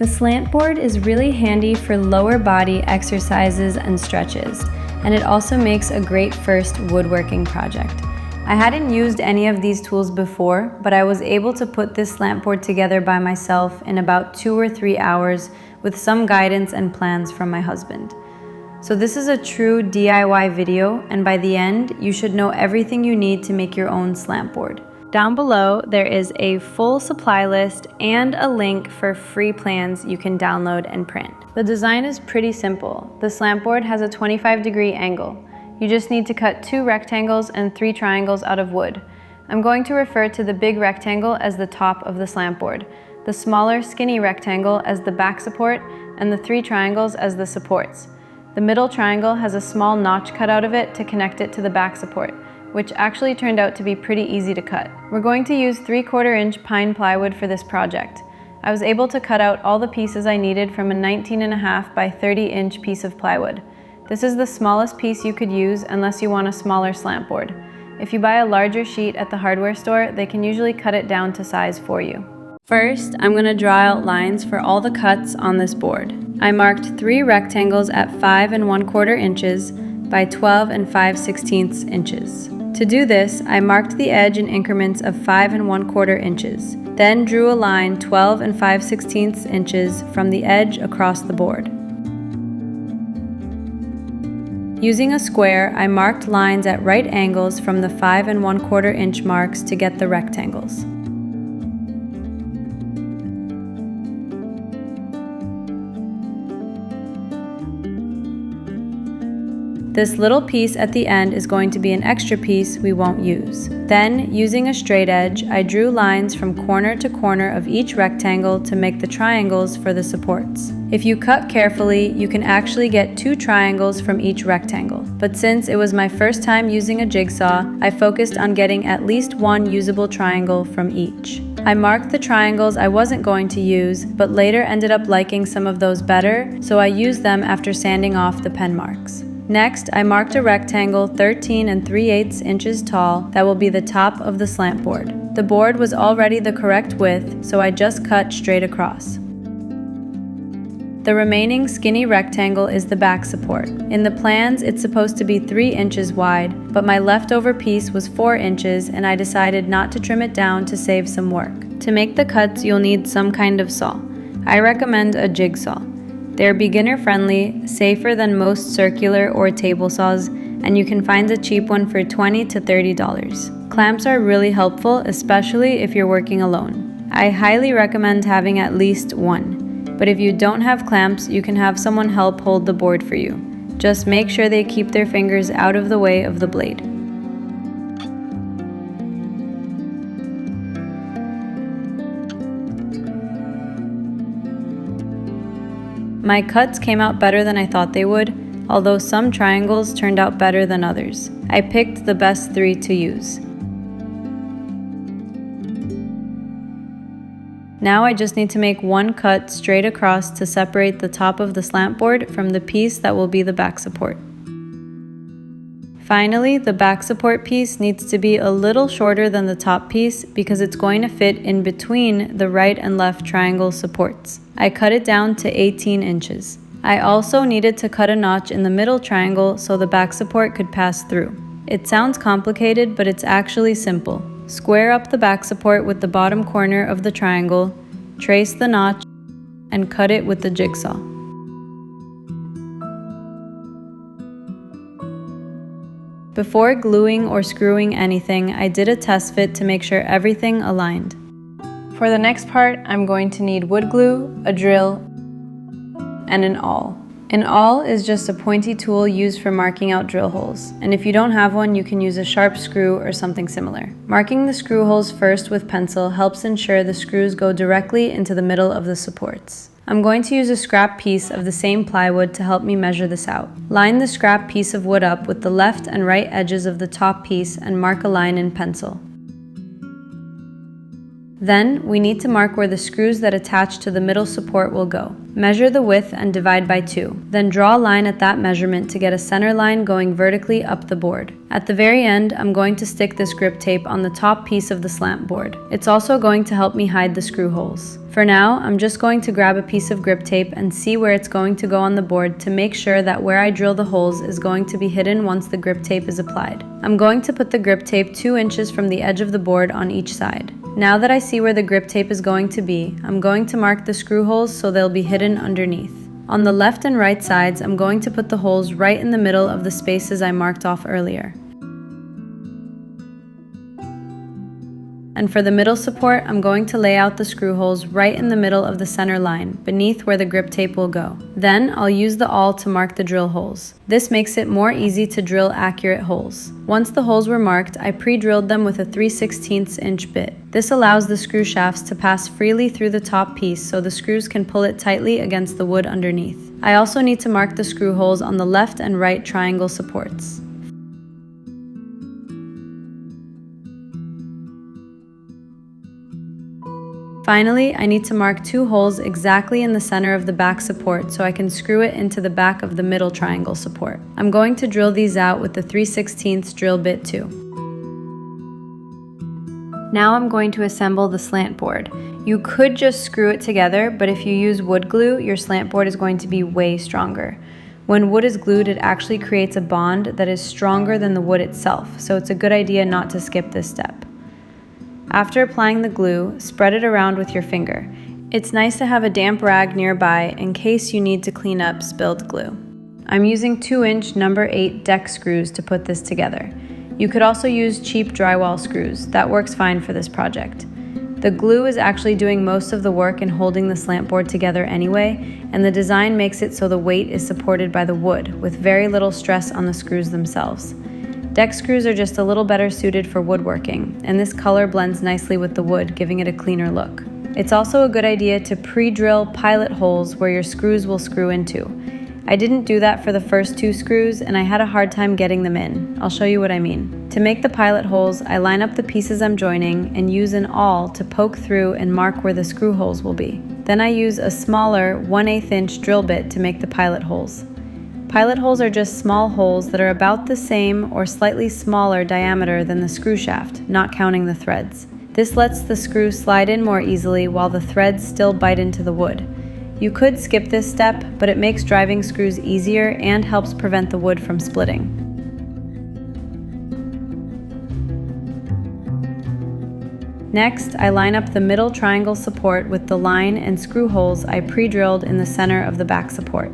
The slant board is really handy for lower body exercises and stretches, and it also makes a great first woodworking project. I hadn't used any of these tools before, but I was able to put this slant board together by myself in about 2 or 3 hours with some guidance and plans from my husband. So this is a true DIY video, and by the end, you should know everything you need to make your own slant board. Down below, there is a full supply list and a link for free plans you can download and print. The design is pretty simple. The slant board has a 25-degree angle. You just need to cut 2 rectangles and 3 triangles out of wood. I'm going to refer to the big rectangle as the top of the slant board, the smaller skinny rectangle as the back support, and the 3 triangles as the supports. The middle triangle has a small notch cut out of it to connect it to the back support, which actually turned out to be pretty easy to cut. We're going to use 3/4 inch pine plywood for this project. I was able to cut out all the pieces I needed from a 19.5 by 30 inch piece of plywood. This is the smallest piece you could use unless you want a smaller slant board. If you buy a larger sheet at the hardware store, they can usually cut it down to size for you. First, I'm going to draw out lines for all the cuts on this board. I marked 3 rectangles at 5 1/4 inches by 12 5/16 inches. To do this, I marked the edge in increments of 5 1/4 inches, then drew a line 12 5/16 inches from the edge across the board. Using a square, I marked lines at right angles from the 5 1/4 inch marks to get the rectangles. This little piece at the end is going to be an extra piece we won't use. Then, using a straight edge, I drew lines from corner to corner of each rectangle to make the triangles for the supports. If you cut carefully, you can actually get 2 triangles from each rectangle. But since it was my first time using a jigsaw, I focused on getting at least 1 usable triangle from each. I marked the triangles I wasn't going to use, but later ended up liking some of those better, so I used them after sanding off the pen marks. Next, I marked a rectangle 13 3/8 inches tall that will be the top of the slant board. The board was already the correct width, so I just cut straight across. The remaining skinny rectangle is the back support. In the plans, it's supposed to be 3 inches wide, but my leftover piece was 4 inches and I decided not to trim it down to save some work. To make the cuts, you'll need some kind of saw. I recommend a jigsaw. They're beginner-friendly, safer than most circular or table saws, and you can find a cheap one for $20 to $30. Clamps are really helpful, especially if you're working alone. I highly recommend having at least one, but if you don't have clamps, you can have someone help hold the board for you. Just make sure they keep their fingers out of the way of the blade. My cuts came out better than I thought they would, although some triangles turned out better than others. I picked the best 3 to use. Now I just need to make 1 cut straight across to separate the top of the slant board from the piece that will be the back support. Finally, the back support piece needs to be a little shorter than the top piece because it's going to fit in between the right and left triangle supports. I cut it down to 18 inches. I also needed to cut a notch in the middle triangle so the back support could pass through. It sounds complicated, but it's actually simple. Square up the back support with the bottom corner of the triangle, trace the notch, and cut it with the jigsaw. Before gluing or screwing anything, I did a test fit to make sure everything aligned. For the next part, I'm going to need wood glue, a drill, and an awl. An awl is just a pointy tool used for marking out drill holes, and if you don't have one, you can use a sharp screw or something similar. Marking the screw holes first with pencil helps ensure the screws go directly into the middle of the supports. I'm going to use a scrap piece of the same plywood to help me measure this out. Line the scrap piece of wood up with the left and right edges of the top piece and mark a line in pencil. Then, we need to mark where the screws that attach to the middle support will go. Measure the width and divide by 2. Then draw a line at that measurement to get a center line going vertically up the board. At the very end, I'm going to stick this grip tape on the top piece of the slant board. It's also going to help me hide the screw holes. For now, I'm just going to grab a piece of grip tape and see where it's going to go on the board to make sure that where I drill the holes is going to be hidden once the grip tape is applied. I'm going to put the grip tape 2 inches from the edge of the board on each side. Now that I see where the grip tape is going to be, I'm going to mark the screw holes so they'll be hidden underneath. On the left and right sides, I'm going to put the holes right in the middle of the spaces I marked off earlier. And for the middle support, I'm going to lay out the screw holes right in the middle of the center line, beneath where the grip tape will go. Then I'll use the awl to mark the drill holes. This makes it more easy to drill accurate holes. Once the holes were marked, I pre-drilled them with a 3/16 inch bit. This allows the screw shafts to pass freely through the top piece so the screws can pull it tightly against the wood underneath. I also need to mark the screw holes on the left and right triangle supports. Finally, I need to mark 2 holes exactly in the center of the back support so I can screw it into the back of the middle triangle support. I'm going to drill these out with the 3/16 drill bit too. Now I'm going to assemble the slant board. You could just screw it together, but if you use wood glue, your slant board is going to be way stronger. When wood is glued, it actually creates a bond that is stronger than the wood itself, so it's a good idea not to skip this step. After applying the glue, spread it around with your finger. It's nice to have a damp rag nearby in case you need to clean up spilled glue. I'm using 2-inch number 8 deck screws to put this together. You could also use cheap drywall screws. That works fine for this project. The glue is actually doing most of the work in holding the slant board together anyway, and the design makes it so the weight is supported by the wood, with very little stress on the screws themselves. Deck screws are just a little better suited for woodworking, and this color blends nicely with the wood, giving it a cleaner look. It's also a good idea to pre-drill pilot holes where your screws will screw into. I didn't do that for the first 2 screws, and I had a hard time getting them in. I'll show you what I mean. To make the pilot holes, I line up the pieces I'm joining and use an awl to poke through and mark where the screw holes will be. Then I use a smaller 1/8 inch drill bit to make the pilot holes. Pilot holes are just small holes that are about the same or slightly smaller diameter than the screw shaft, not counting the threads. This lets the screw slide in more easily while the threads still bite into the wood. You could skip this step, but it makes driving screws easier and helps prevent the wood from splitting. Next, I line up the middle triangle support with the line and screw holes I pre-drilled in the center of the back support.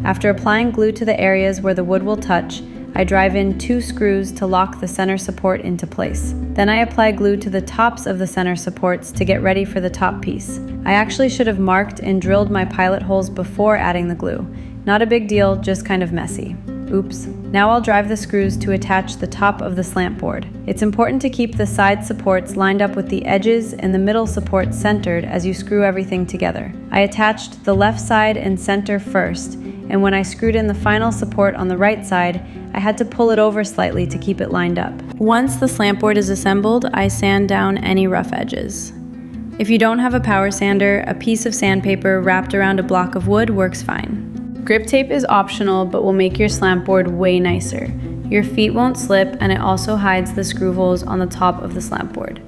After applying glue to the areas where the wood will touch, I drive in 2 screws to lock the center support into place. Then I apply glue to the tops of the center supports to get ready for the top piece. I actually should have marked and drilled my pilot holes before adding the glue. Not a big deal, just kind of messy. Oops. Now I'll drive the screws to attach the top of the slant board. It's important to keep the side supports lined up with the edges and the middle support centered as you screw everything together. I attached the left side and center first, and when I screwed in the final support on the right side, I had to pull it over slightly to keep it lined up. Once the slant board is assembled, I sand down any rough edges. If you don't have a power sander, a piece of sandpaper wrapped around a block of wood works fine. Grip tape is optional, but will make your slant board way nicer. Your feet won't slip, and it also hides the screw holes on the top of the slant board.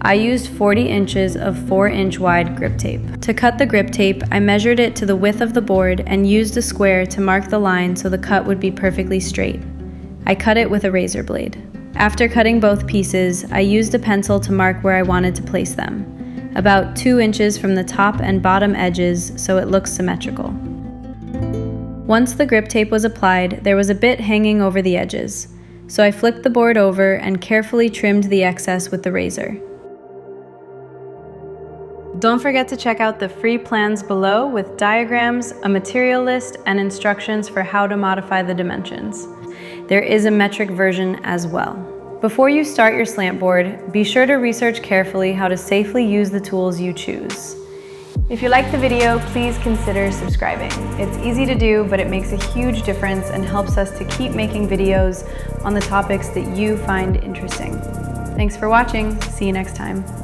I used 40 inches of 4-inch wide grip tape. To cut the grip tape, I measured it to the width of the board and used a square to mark the line so the cut would be perfectly straight. I cut it with a razor blade. After cutting both pieces, I used a pencil to mark where I wanted to place them, about 2 inches from the top and bottom edges so it looks symmetrical. Once the grip tape was applied, there was a bit hanging over the edges, so I flipped the board over and carefully trimmed the excess with the razor. Don't forget to check out the free plans below with diagrams, a material list, and instructions for how to modify the dimensions. There is a metric version as well. Before you start your slant board, be sure to research carefully how to safely use the tools you choose. If you liked the video, please consider subscribing. It's easy to do, but it makes a huge difference and helps us to keep making videos on the topics that you find interesting. Thanks for watching. See you next time.